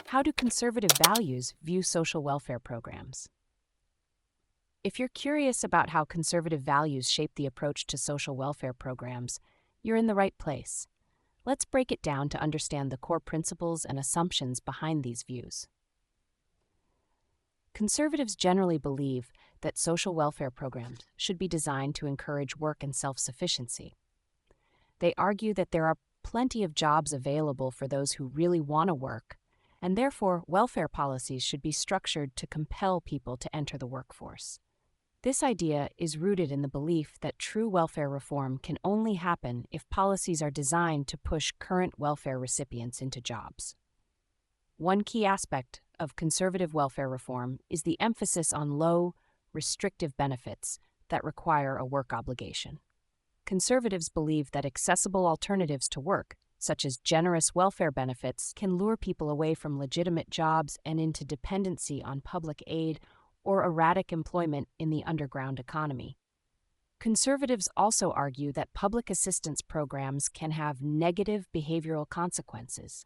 How do conservative values view social welfare programs? If you're curious about how conservative values shape the approach to social welfare programs, you're in the right place. Let's break it down to understand the core principles and assumptions behind these views. Conservatives generally believe that social welfare programs should be designed to encourage work and self-sufficiency. They argue that there are plenty of jobs available for those who really want to work, and therefore welfare policies should be structured to compel people to enter the workforce. This idea is rooted in the belief that true welfare reform can only happen if policies are designed to push current welfare recipients into jobs. One key aspect of conservative welfare reform is the emphasis on low, restrictive benefits that require a work obligation. Conservatives believe that accessible alternatives to work, such as generous welfare benefits, can lure people away from legitimate jobs and into dependency on public aid or erratic employment in the underground economy. Conservatives also argue that public assistance programs can have negative behavioral consequences.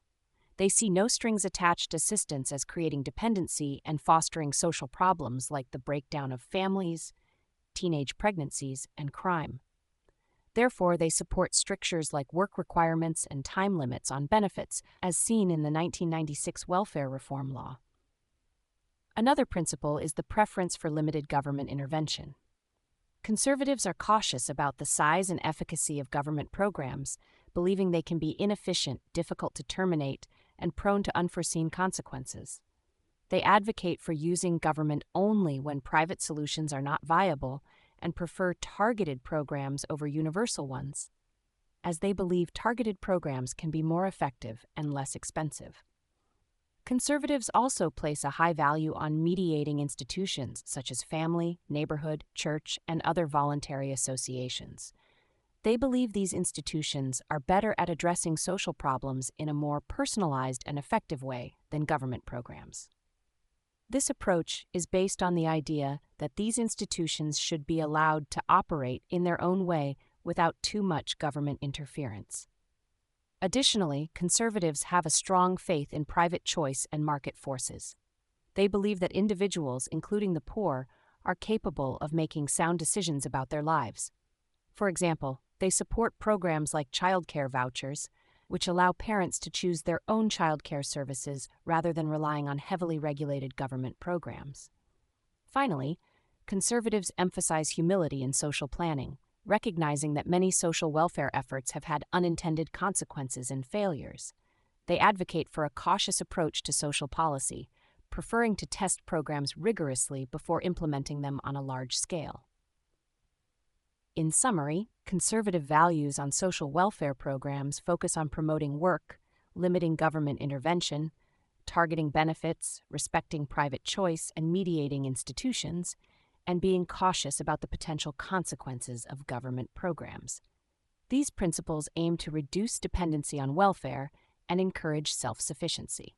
They see no-strings-attached assistance as creating dependency and fostering social problems like the breakdown of families, teenage pregnancies, and crime. Therefore, they support strictures like work requirements and time limits on benefits, as seen in the 1996 Welfare Reform Law. Another principle is the preference for limited government intervention. Conservatives are cautious about the size and efficacy of government programs, believing they can be inefficient, difficult to terminate, and prone to unforeseen consequences. They advocate for using government only when private solutions are not viable and prefer targeted programs over universal ones, as they believe targeted programs can be more effective and less expensive. Conservatives also place a high value on mediating institutions such as family, neighborhood, church, and other voluntary associations. They believe these institutions are better at addressing social problems in a more personalized and effective way than government programs. This approach is based on the idea that these institutions should be allowed to operate in their own way without too much government interference. Additionally, conservatives have a strong faith in private choice and market forces. They believe that individuals, including the poor, are capable of making sound decisions about their lives. For example, they support programs like childcare vouchers, which allow parents to choose their own childcare services rather than relying on heavily regulated government programs. Finally, conservatives emphasize humility in social planning, recognizing that many social welfare efforts have had unintended consequences and failures. They advocate for a cautious approach to social policy, preferring to test programs rigorously before implementing them on a large scale. In summary, conservative values on social welfare programs focus on promoting work, limiting government intervention, targeting benefits, respecting private choice, and mediating institutions, and being cautious about the potential consequences of government programs. These principles aim to reduce dependency on welfare and encourage self-sufficiency.